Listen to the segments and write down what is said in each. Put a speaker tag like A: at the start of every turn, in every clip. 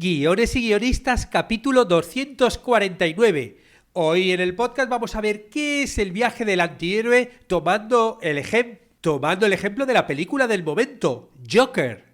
A: Guiones y guionistas, capítulo 249. Hoy en el podcast vamos a ver qué es el viaje del antihéroe tomando el ejemplo de la película del momento, Joker.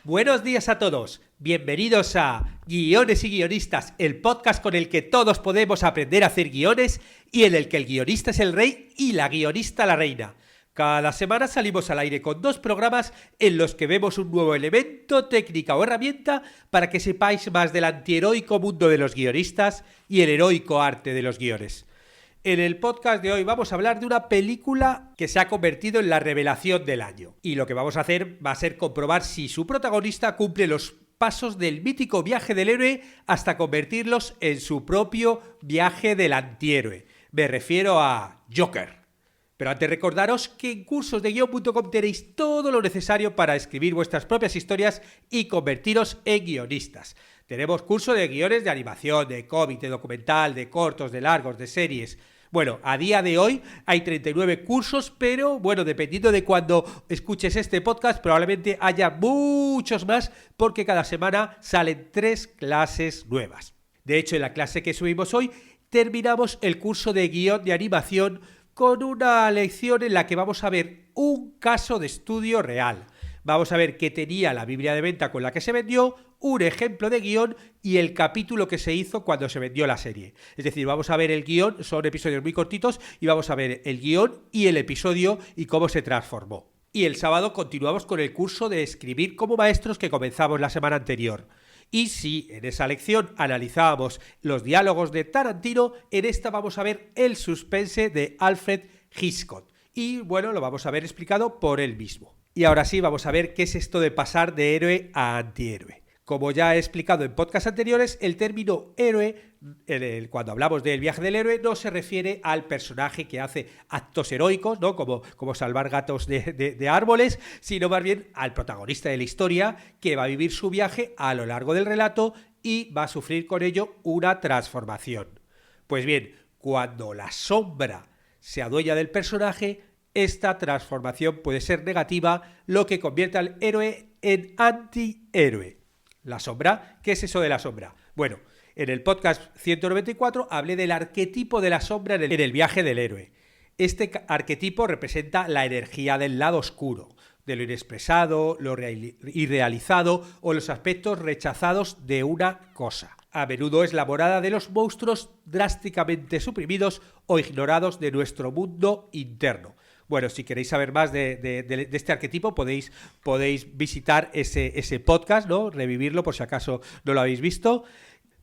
A: Buenos días a todos, bienvenidos a Guiones y Guionistas, el podcast con el que todos podemos aprender a hacer guiones y en el que el guionista es el rey y la guionista la reina. Cada semana salimos al aire con 2 programas en los que vemos un nuevo elemento, técnica o herramienta para que sepáis más del antiheroico mundo de los guionistas y el heroico arte de los guiones. En el podcast de hoy vamos a hablar de una película que se ha convertido en la revelación del año. Y lo que vamos a hacer va a ser comprobar si su protagonista cumple los pasos del mítico viaje del héroe hasta convertirlos en su propio viaje del antihéroe. Me refiero a Joker. Pero antes recordaros que en cursosdeguion.com tenéis todo lo necesario para escribir vuestras propias historias y convertiros en guionistas. Tenemos curso de guiones de animación, de cómic, de documental, de cortos, de largos, de series. Bueno, a día de hoy hay 39 cursos, pero bueno, dependiendo de cuando escuches este podcast, probablemente haya muchos más porque cada semana salen 3 clases nuevas. De hecho, en la clase que subimos hoy, terminamos el curso de guión de animación con una lección en la que vamos a ver un caso de estudio real. Vamos a ver qué tenía la Biblia de venta con la que se vendió, un ejemplo de guión y el capítulo que se hizo cuando se vendió la serie. Es decir, vamos a ver el guión, son episodios muy cortitos, y vamos a ver el guión y el episodio y cómo se transformó. Y el sábado continuamos con el curso de escribir como maestros que comenzamos la semana anterior. Y si en esa lección analizábamos los diálogos de Tarantino, en esta vamos a ver el suspense de Alfred Hitchcock. Y bueno, lo vamos a ver explicado por él mismo. Y ahora sí, vamos a ver qué es esto de pasar de héroe a antihéroe. Como ya he explicado en podcasts anteriores, el término héroe, cuando hablamos del viaje del héroe, no se refiere al personaje que hace actos heroicos, ¿no? como salvar gatos de árboles, sino más bien al protagonista de la historia que va a vivir su viaje a lo largo del relato y va a sufrir con ello una transformación. Pues bien, cuando la sombra se adueña del personaje, esta transformación puede ser negativa, lo que convierte al héroe en antihéroe. ¿La sombra? ¿Qué es eso de la sombra? Bueno, en el podcast 194 hablé del arquetipo de la sombra en el viaje del héroe. Este arquetipo representa la energía del lado oscuro, de lo inexpresado, lo irrealizado o los aspectos rechazados de una cosa. A menudo es la morada de los monstruos drásticamente suprimidos o ignorados de nuestro mundo interno. Bueno, si queréis saber más de este arquetipo podéis visitar ese podcast, ¿no? Revivirlo por si acaso no lo habéis visto.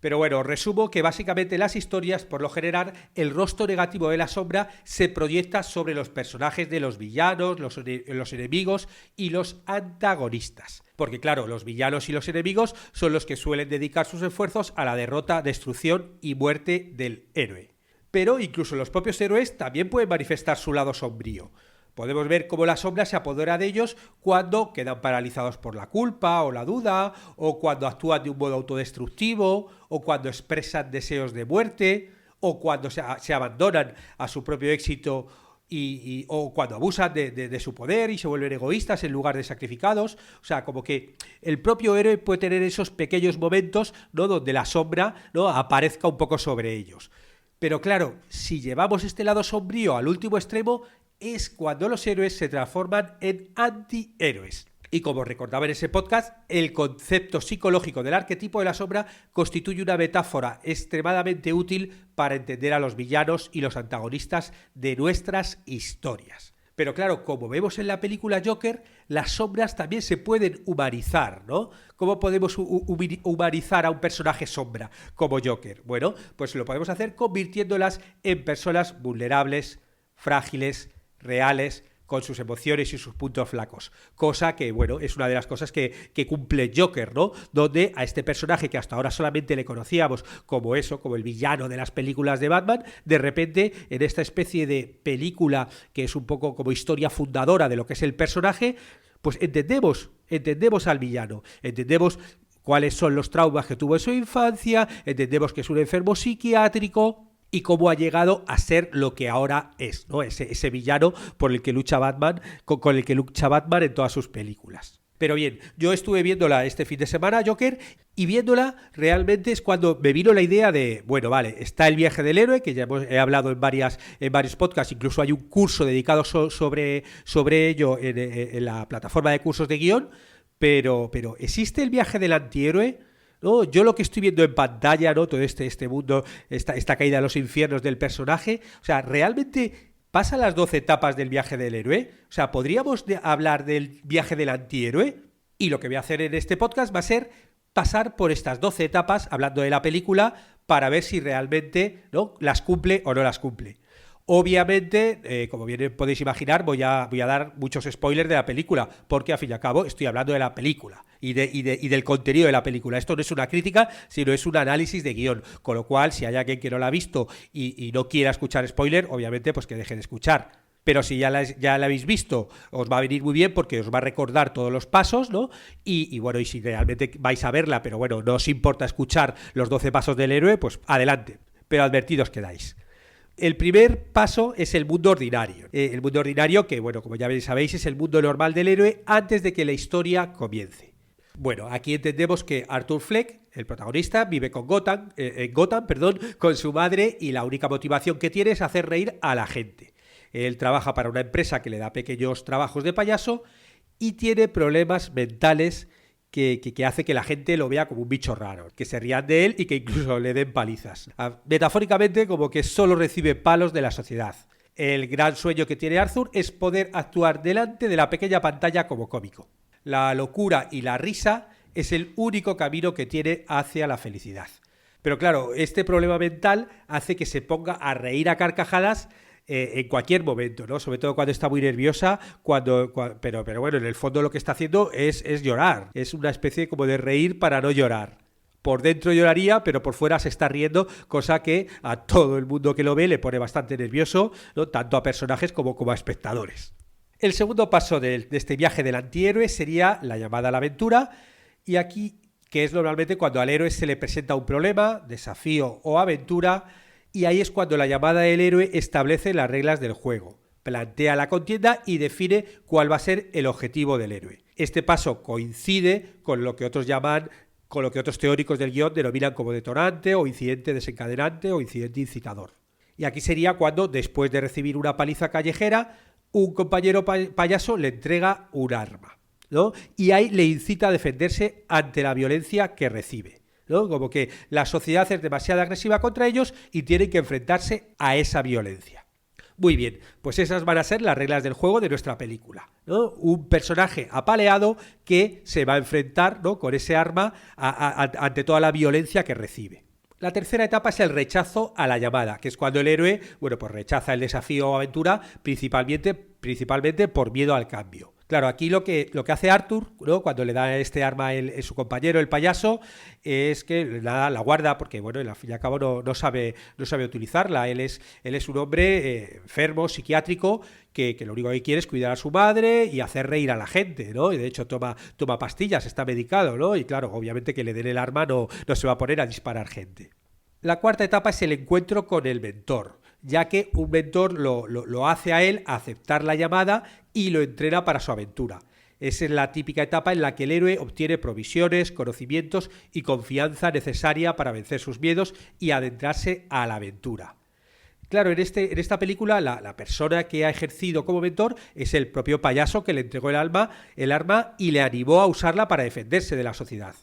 A: Pero bueno, os resumo que básicamente las historias, por lo general, el rostro negativo de la sombra se proyecta sobre los personajes de los villanos, los enemigos y los antagonistas. Porque claro, los villanos y los enemigos son los que suelen dedicar sus esfuerzos a la derrota, destrucción y muerte del héroe. Pero incluso los propios héroes también pueden manifestar su lado sombrío. Podemos ver cómo la sombra se apodera de ellos cuando quedan paralizados por la culpa o la duda, o cuando actúan de un modo autodestructivo, o cuando expresan deseos de muerte, o cuando se abandonan a su propio éxito o cuando abusan de su poder y se vuelven egoístas en lugar de sacrificados. O sea, como que el propio héroe puede tener esos pequeños momentos, ¿no?, donde la sombra, ¿no?, aparezca un poco sobre ellos. Pero claro, si llevamos este lado sombrío al último extremo, es cuando los héroes se transforman en antihéroes. Y como recordaba en ese podcast, el concepto psicológico del arquetipo de la sombra constituye una metáfora extremadamente útil para entender a los villanos y los antagonistas de nuestras historias. Pero claro, como vemos en la película Joker, las sombras también se pueden humanizar, ¿no? ¿Cómo podemos humanizar a un personaje sombra como Joker? Bueno, pues lo podemos hacer convirtiéndolas en personas vulnerables, frágiles, reales, con sus emociones y sus puntos flacos. Cosa que, bueno, es una de las cosas que cumple Joker, ¿no? Donde a este personaje que hasta ahora solamente le conocíamos como el villano de las películas de Batman, de repente, en esta especie de película que es un poco como historia fundadora de lo que es el personaje, pues entendemos al villano, entendemos cuáles son los traumas que tuvo en su infancia, entendemos que es un enfermo psiquiátrico. y cómo ha llegado a ser lo que ahora es, ¿no? Ese villano por el que lucha Batman, con el que lucha Batman en todas sus películas. Pero bien, yo estuve viéndola este fin de semana, Joker, y viéndola realmente es cuando me vino la idea de, bueno, vale, está el viaje del héroe, que ya he hablado en varios podcasts, incluso hay un curso dedicado sobre ello en la plataforma de cursos de guión, pero ¿existe el viaje del antihéroe? ¿No? Yo lo que estoy viendo en pantalla, ¿no? Todo este mundo, esta caída a los infiernos del personaje, o sea, ¿realmente pasa las 12 etapas del viaje del héroe? O sea, ¿podríamos hablar del viaje del antihéroe? Y lo que voy a hacer en este podcast va a ser pasar por estas 12 etapas, hablando de la película, para ver si realmente, ¿no?, las cumple o no las cumple. Obviamente, como bien podéis imaginar, voy a dar muchos spoilers de la película, porque al fin y al cabo estoy hablando de la película y del contenido de la película. Esto no es una crítica, sino es un análisis de guión, con lo cual, si hay alguien que no la ha visto y no quiera escuchar spoiler, obviamente pues que deje de escuchar. Pero si ya la habéis visto, os va a venir muy bien porque os va a recordar todos los pasos, ¿no? Y bueno, y si realmente vais a verla, pero bueno, no os importa escuchar los 12 pasos del héroe, pues adelante, pero advertidos quedáis. El primer paso es el mundo ordinario. El mundo ordinario que, bueno, como ya sabéis, es el mundo normal del héroe antes de que la historia comience. Bueno, aquí entendemos que Arthur Fleck, el protagonista, vive en Gotham, con su madre y la única motivación que tiene es hacer reír a la gente. Él trabaja para una empresa que le da pequeños trabajos de payaso y tiene problemas mentales que hace que la gente lo vea como un bicho raro, que se rían de él y que incluso le den palizas. Metafóricamente, como que solo recibe palos de la sociedad. El gran sueño que tiene Arthur es poder actuar delante de la pequeña pantalla como cómico. La locura y la risa es el único camino que tiene hacia la felicidad. Pero claro, este problema mental hace que se ponga a reír a carcajadas en cualquier momento, ¿no? Sobre todo cuando está muy nerviosa, pero bueno, en el fondo lo que está haciendo es llorar. Es una especie como de reír para no llorar. Por dentro lloraría, pero por fuera se está riendo, cosa que a todo el mundo que lo ve le pone bastante nervioso, ¿no? Tanto a personajes como a espectadores. El segundo paso de este viaje del antihéroe sería la llamada a la aventura, y aquí, que es normalmente cuando al héroe se le presenta un problema, desafío o aventura, y ahí es cuando la llamada del héroe establece las reglas del juego, plantea la contienda y define cuál va a ser el objetivo del héroe. Este paso coincide con lo que otros teóricos del guión denominan como detonante o incidente desencadenante o incidente incitador. Y aquí sería cuando, después de recibir una paliza callejera, un compañero payaso le entrega un arma, ¿no? Y ahí le incita a defenderse ante la violencia que recibe, ¿no? Como que la sociedad es demasiado agresiva contra ellos y tienen que enfrentarse a esa violencia. Muy bien, pues esas van a ser las reglas del juego de nuestra película, ¿no? Un personaje apaleado que se va a enfrentar, ¿no?, con ese arma ante toda la violencia que recibe. La tercera etapa es el rechazo a la llamada, que es cuando el héroe, bueno, pues rechaza el desafío o aventura principalmente por miedo al cambio. Claro, aquí lo que hace Arthur, ¿no?, cuando le da este arma a su compañero, el payaso, es que la guarda porque, bueno, al fin y al cabo no sabe utilizarla. Él es un hombre enfermo, psiquiátrico, que lo único que quiere es cuidar a su madre y hacer reír a la gente, ¿no? Y de hecho toma pastillas, está medicado, ¿no? Y claro, obviamente que le den el arma no se va a poner a disparar gente. La cuarta etapa es el encuentro con el mentor, ya que un mentor lo hace a él aceptar la llamada y lo entrena para su aventura. Esa es la típica etapa en la que el héroe obtiene provisiones, conocimientos y confianza necesaria para vencer sus miedos y adentrarse a la aventura. Claro, en esta película la persona que ha ejercido como mentor es el propio payaso que le entregó el arma y le animó a usarla para defenderse de la sociedad.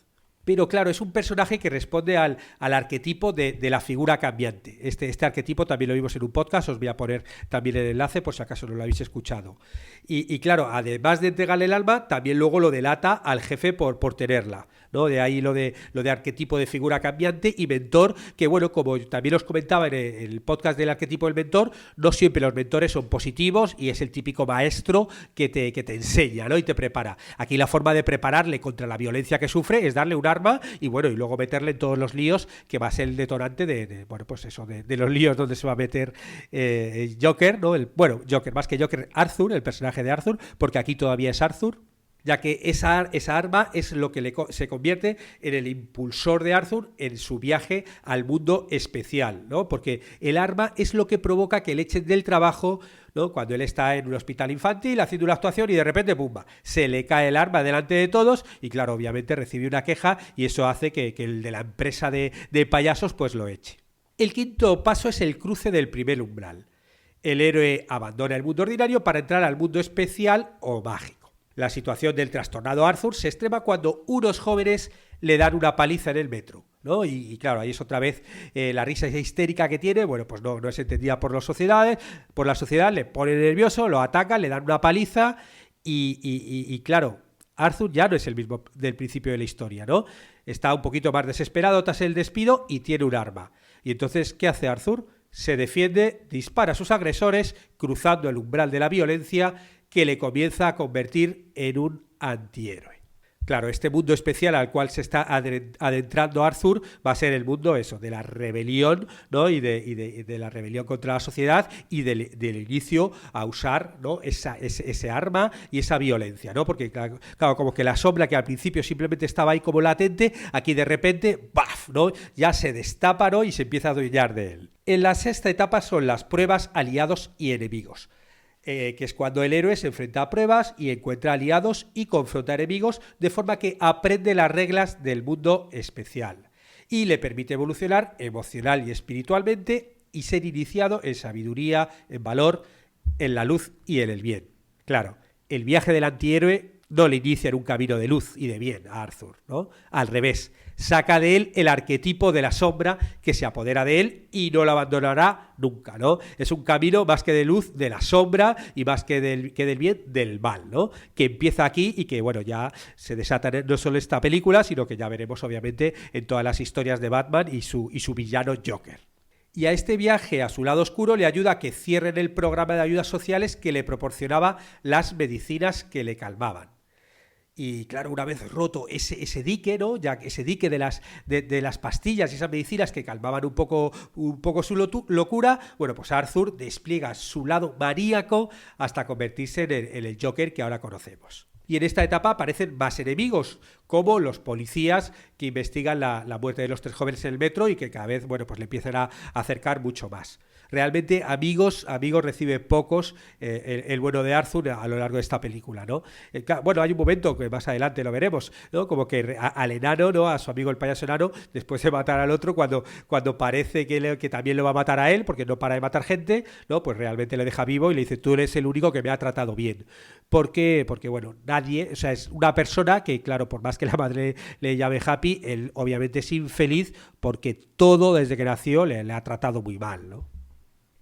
A: Pero claro, es un personaje que responde al arquetipo de la figura cambiante. Este arquetipo también lo vimos en un podcast, os voy a poner también el enlace por si acaso no lo habéis escuchado. Y claro, además de entregarle el alma, también luego lo delata al jefe por tenerla, ¿no? De ahí lo de arquetipo de figura cambiante y mentor, que bueno, como también os comentaba en el podcast del arquetipo del mentor, no siempre los mentores son positivos y es el típico maestro que te enseña, ¿no?, y te prepara. Aquí la forma de prepararle contra la violencia que sufre es darle un arma y bueno, y luego meterle en todos los líos, que va a ser el detonante de los líos donde se va a meter Joker, ¿no? Joker, más que Joker, Arthur, el personaje de Arthur, porque aquí todavía es Arthur. ya que esa arma es lo que se convierte en el impulsor de Arthur en su viaje al mundo especial, ¿no? Porque el arma es lo que provoca que le echen del trabajo, ¿no? Cuando él está en un hospital infantil haciendo una actuación y de repente, ¡pumba!, se le cae el arma delante de todos y claro, obviamente recibe una queja y eso hace que el de la empresa de payasos pues lo eche. El quinto paso es el cruce del primer umbral. El héroe abandona el mundo ordinario para entrar al mundo especial o mágico. La situación del trastornado Arthur se extrema cuando unos jóvenes le dan una paliza en el metro, ¿no? Y claro, ahí es otra vez la risa histérica que tiene, bueno, pues no es entendida por la sociedad, le pone nervioso, lo atacan, le dan una paliza y claro, Arthur ya no es el mismo del principio de la historia, ¿no? Está un poquito más desesperado tras el despido y tiene un arma. Y entonces, ¿qué hace Arthur? Se defiende, dispara a sus agresores, cruzando el umbral de la violencia que le comienza a convertir en un antihéroe. Claro, este mundo especial al cual se está adentrando Arthur va a ser el mundo de la rebelión, ¿no? y de la rebelión contra la sociedad y del inicio a usar, ¿no? ese arma y esa violencia, ¿no? Porque claro, como que la sombra que al principio simplemente estaba ahí como latente, aquí de repente, ¡baf!, ¿no? Ya se destapa, ¿no? Y se empieza a adueñar de él. En la sexta etapa son las pruebas, aliados y enemigos. Que es cuando el héroe se enfrenta a pruebas y encuentra aliados y confronta enemigos de forma que aprende las reglas del mundo especial y le permite evolucionar emocional y espiritualmente y ser iniciado en sabiduría, en valor, en la luz y en el bien. Claro, el viaje del antihéroe no le inicia en un camino de luz y de bien a Arthur, ¿no? Al revés, saca de él el arquetipo de la sombra que se apodera de él y no lo abandonará nunca, ¿no? Es un camino más que de luz de la sombra y más que del bien del mal, ¿no? Que empieza aquí y que, bueno, ya se desata no solo esta película, sino que ya veremos obviamente en todas las historias de Batman y su villano Joker. Y a este viaje a su lado oscuro le ayuda a que cierren el programa de ayudas sociales que le proporcionaba las medicinas que le calmaban. Y claro, una vez roto ese dique, ¿no? Ya ese dique de las pastillas y esas medicinas que calmaban un poco su locura, bueno, pues Arthur despliega su lado maníaco hasta convertirse en el Joker que ahora conocemos. Y en esta etapa aparecen más enemigos, como los policías que investigan la muerte de los tres jóvenes en el metro y que cada vez, bueno, pues le empiezan a acercar mucho más. Realmente amigos recibe pocos el bueno de Arthur a lo largo de esta película, ¿no? Bueno, hay un momento que más adelante lo veremos, ¿no? Como que al enano, ¿no? A su amigo el payaso enano, después de matar al otro, cuando parece que también lo va a matar a él, porque no para de matar gente, ¿no? Pues realmente le deja vivo y le dice, tú eres el único que me ha tratado bien. ¿Por qué? Porque, bueno, nadie, o sea, es una persona que, claro, por más que la madre le llame Happy, él obviamente es infeliz porque todo desde que nació le ha tratado muy mal, ¿no?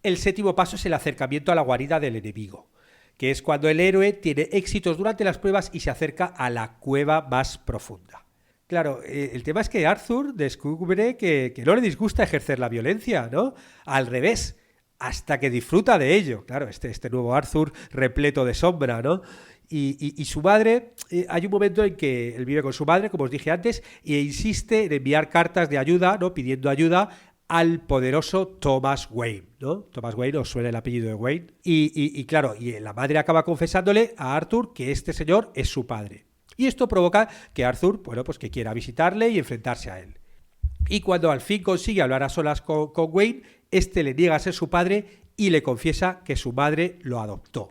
A: El séptimo paso es el acercamiento a la guarida del enemigo, que es cuando el héroe tiene éxitos durante las pruebas y se acerca a la cueva más profunda. Claro, el tema es que Arthur descubre que no le disgusta ejercer la violencia, ¿no? Al revés, hasta que disfruta de ello. Claro, este nuevo Arthur repleto de sombra, ¿no? Y su madre, hay un momento en que él vive con su madre, como os dije antes, e insiste en enviar cartas de ayuda, ¿no? Pidiendo ayuda al poderoso Thomas Wayne, ¿no? Thomas Wayne, os suena el apellido de Wayne. Y claro, la madre acaba confesándole a Arthur que este señor es su padre. Y esto provoca que Arthur, bueno, pues que quiera visitarle y enfrentarse a él. Y cuando al fin consigue hablar a solas con Wayne, este le niega a ser su padre y le confiesa que su madre lo adoptó,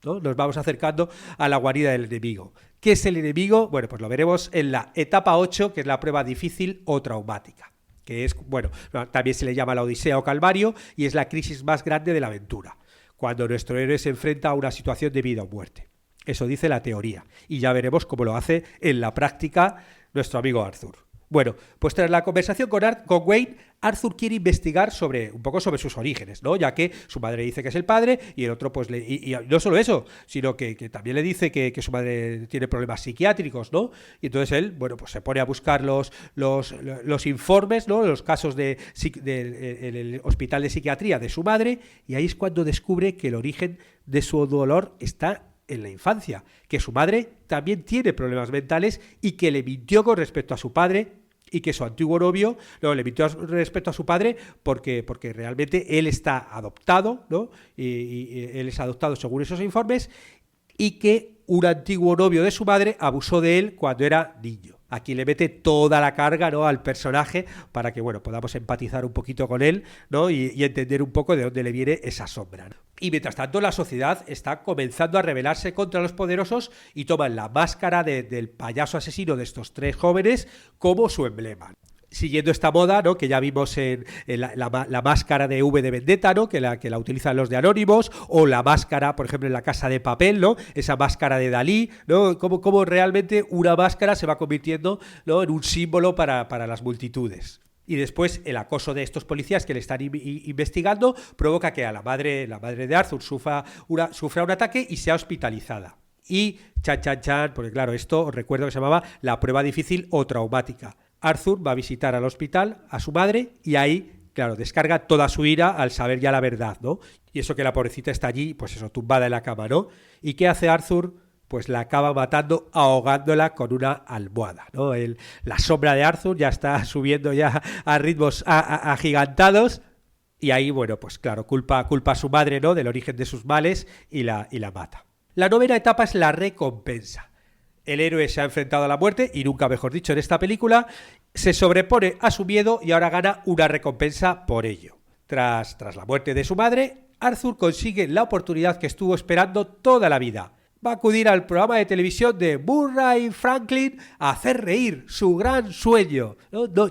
A: ¿no? Nos vamos acercando a la guarida del enemigo. ¿Qué es el enemigo? Bueno, pues lo veremos en la etapa 8, que es la prueba difícil o traumática, que es, bueno, también se le llama la Odisea o Calvario y es la crisis más grande de la aventura, cuando nuestro héroe se enfrenta a una situación de vida o muerte. Eso dice la teoría, y ya veremos cómo lo hace en la práctica nuestro amigo Arthur. Bueno, pues tras la conversación con Wayne, Arthur quiere investigar un poco sobre sus orígenes, ¿no? Ya que su madre dice que es el padre y el otro, pues, y no solo eso, sino que también le dice que su madre tiene problemas psiquiátricos, ¿no? Y entonces él, bueno, pues se pone a buscar los informes, ¿no? Los casos en el hospital de psiquiatría de su madre, y ahí es cuando descubre que el origen de su dolor está en la infancia, que su madre también tiene problemas mentales y que le mintió con respecto a su padre y que su antiguo novio le mintió respecto a su padre porque realmente él está adoptado, ¿no? Y él es adoptado según esos informes y que un antiguo novio de su madre abusó de él cuando era niño. Aquí le mete toda la carga, ¿no?, al personaje para que, bueno, podamos empatizar un poquito con él, ¿no?, y entender un poco de dónde le viene esa sombra, ¿no? Y mientras tanto la sociedad está comenzando a rebelarse contra los poderosos y toman la máscara del payaso asesino de estos 3 jóvenes como su emblema. Siguiendo esta moda, ¿no?, que ya vimos en la máscara de V de Vendetta, ¿no?, que la utilizan los de Anónimos, o la máscara, por ejemplo, en La Casa de Papel, ¿no?, esa máscara de Dalí, ¿no?, como realmente una máscara se va convirtiendo, ¿no?, en un símbolo para las multitudes. Y después el acoso de estos policías que le están investigando provoca que a la madre de Arthur sufra un ataque y sea hospitalizada. Y chan, porque claro, esto os recuerdo que se llamaba la prueba difícil o traumática. Arthur va a visitar al hospital a su madre y ahí, claro, descarga toda su ira al saber ya la verdad, ¿no? Y eso que la pobrecita está allí, pues eso, tumbada en la cama, ¿no? ¿Y qué hace Arthur? Pues la acaba matando ahogándola con una almohada, ¿no? La sombra de Arthur ya está subiendo ya a ritmos agigantados y ahí, bueno, pues claro, culpa a su madre, ¿no?, del origen de sus males y la mata. La novena etapa es la recompensa. El héroe se ha enfrentado a la muerte, y nunca mejor dicho en esta película, se sobrepone a su miedo y ahora gana una recompensa por ello. Tras la muerte de su madre, Arthur consigue la oportunidad que estuvo esperando toda la vida. Va a acudir al programa de televisión de Murray Franklin a hacer reír, su gran sueño.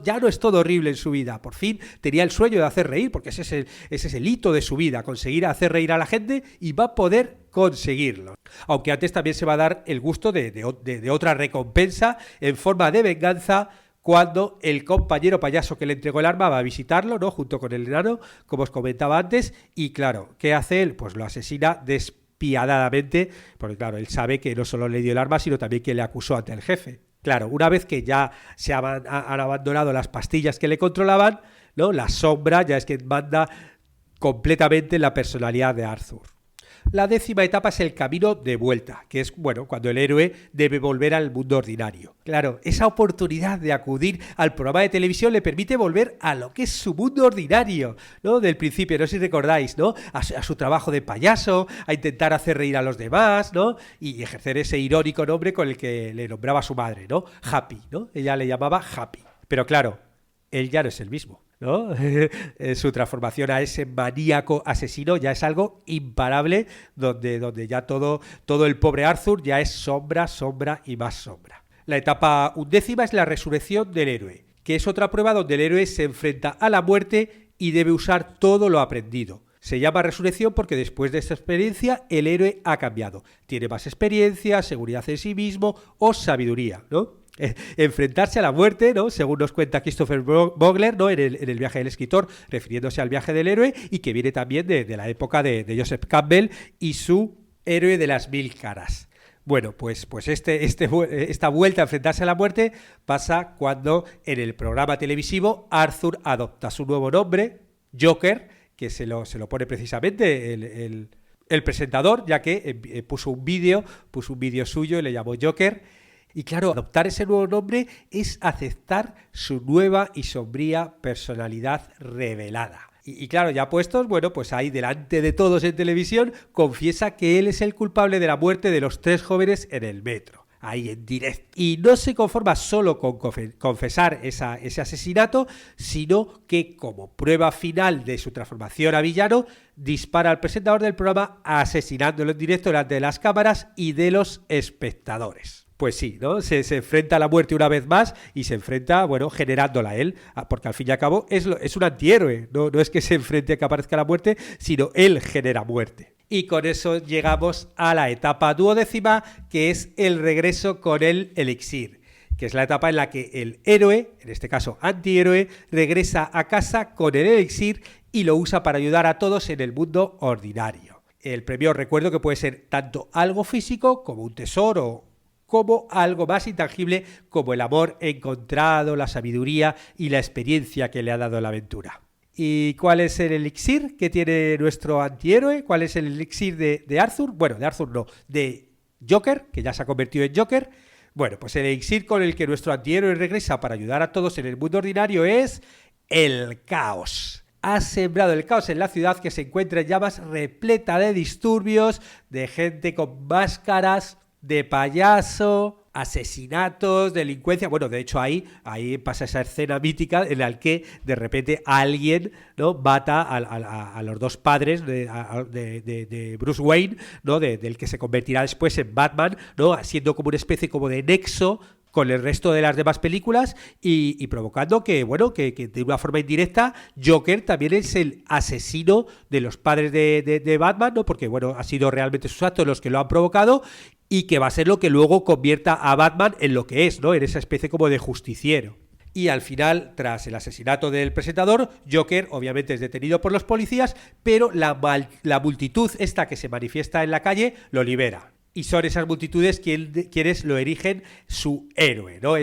A: Ya no es todo horrible en su vida. Por fin tenía el sueño de hacer reír, porque ese es el hito de su vida, conseguir hacer reír a la gente, y va a poder conseguirlo. Aunque antes también se va a dar el gusto de otra recompensa en forma de venganza, cuando el compañero payaso que le entregó el arma va a visitarlo, ¿no?, junto con el enano, como os comentaba antes, y claro, ¿qué hace él? Pues lo asesina despiadadamente, porque claro, él sabe que no solo le dio el arma, sino también que le acusó ante el jefe. Claro, una vez que ya se han abandonado las pastillas que le controlaban, ¿no?, la sombra ya es quien manda completamente la personalidad de Arthur. La 10ª etapa es el camino de vuelta, que es, bueno, cuando el héroe debe volver al mundo ordinario. Claro, esa oportunidad de acudir al programa de televisión le permite volver a lo que es su mundo ordinario, ¿no?, del principio, no sé si recordáis, ¿no?, a su trabajo de payaso, a intentar hacer reír a los demás, ¿no?, y ejercer ese irónico nombre con el que le nombraba a su madre, ¿no?, Happy, ¿no?, ella le llamaba Happy. Pero claro, él ya no es el mismo, ¿no? Su transformación a ese maníaco asesino ya es algo imparable, donde ya todo el pobre Arthur ya es sombra y más sombra. La etapa 11ª es la resurrección del héroe, que es otra prueba donde el héroe se enfrenta a la muerte y debe usar todo lo aprendido. Se llama resurrección porque después de esta experiencia el héroe ha cambiado. Tiene más experiencia, seguridad en sí mismo o sabiduría, ¿no? Enfrentarse a la muerte, ¿no?, según nos cuenta Christopher Vogler, ¿no?, en el viaje del escritor, refiriéndose al viaje del héroe, y que viene también de la época de Joseph Campbell y su héroe de las 1000 caras. Bueno, pues esta vuelta a enfrentarse a la muerte pasa cuando en el programa televisivo Arthur adopta su nuevo nombre, Joker, que se lo pone precisamente el presentador, ya que puso un vídeo suyo y le llamó Joker. Y claro, adoptar ese nuevo nombre es aceptar su nueva y sombría personalidad revelada. Y claro, ya puestos, bueno, pues ahí delante de todos en televisión, confiesa que él es el culpable de la muerte de los 3 jóvenes en el metro, ahí en directo. Y no se conforma solo con confesar ese asesinato, sino que como prueba final de su transformación a villano, dispara al presentador del programa asesinándolo en directo delante de las cámaras y de los espectadores. Pues sí, ¿no? Se enfrenta a la muerte una vez más y se enfrenta, bueno, generándola él, porque al fin y al cabo es un antihéroe, no es que se enfrente a que aparezca la muerte, sino él genera muerte. Y con eso llegamos a la etapa 12ª, que es el regreso con el elixir, que es la etapa en la que el héroe, en este caso antihéroe, regresa a casa con el elixir y lo usa para ayudar a todos en el mundo ordinario. El premio, recuerdo que puede ser tanto algo físico como un tesoro, como algo más intangible como el amor encontrado, la sabiduría y la experiencia que le ha dado la aventura. ¿Y cuál es el elixir que tiene nuestro antihéroe? ¿Cuál es el elixir de Arthur? Bueno, de Arthur no, de Joker, que ya se ha convertido en Joker. Bueno, pues el elixir con el que nuestro antihéroe regresa para ayudar a todos en el mundo ordinario es el caos. Ha sembrado el caos en la ciudad, que se encuentra en llamas, repleta de disturbios, de gente con máscaras, de payaso, asesinatos, delincuencia. Bueno, de hecho ahí pasa esa escena mítica en la que de repente alguien, ¿no?, mata a los dos padres de Bruce Wayne, ¿no?, del que se convertirá después en Batman, ¿no?, siendo como una especie como de nexo con el resto de las demás películas y provocando que de una forma indirecta Joker también es el asesino de los padres de Batman, ¿no? Porque ha sido realmente sus actos los que lo han provocado y que va a ser lo que luego convierta a Batman en lo que es, ¿no?, en esa especie como de justiciero. Y al final, tras el asesinato del presentador, Joker obviamente es detenido por los policías, pero la multitud esta que se manifiesta en la calle lo libera. Y son esas multitudes quienes lo erigen su héroe, ¿no? En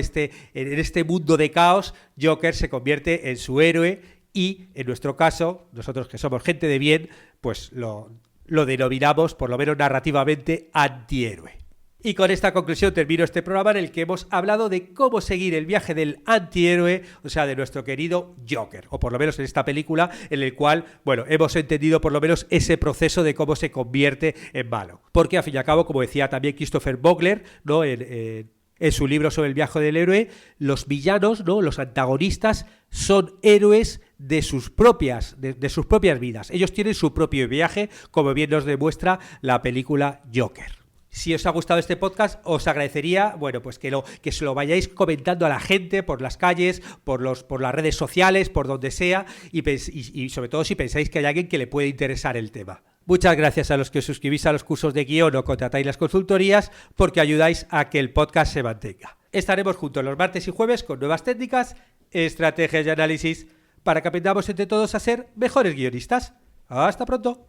A: este mundo de caos, Joker se convierte en su héroe y, en nuestro caso, nosotros que somos gente de bien, pues lo denominamos, por lo menos narrativamente, antihéroe. Y con esta conclusión termino este programa en el que hemos hablado de cómo seguir el viaje del antihéroe, o sea, de nuestro querido Joker, o por lo menos en esta película en el cual, hemos entendido por lo menos ese proceso de cómo se convierte en malo. Porque al fin y al cabo, como decía también Christopher Vogler, ¿no?, en su libro sobre el viaje del héroe, los villanos, ¿no?, los antagonistas, son héroes de sus propias vidas. Ellos tienen su propio viaje, como bien nos demuestra la película Joker. Si os ha gustado este podcast, os agradecería, que se lo vayáis comentando a la gente por las calles, por las redes sociales, por donde sea, y sobre todo si pensáis que hay alguien que le puede interesar el tema. Muchas gracias a los que os suscribís a los cursos de guión o contratáis las consultorías, porque ayudáis a que el podcast se mantenga. Estaremos juntos los martes y jueves con nuevas técnicas, estrategias y análisis para que aprendamos entre todos a ser mejores guionistas. ¡Hasta pronto!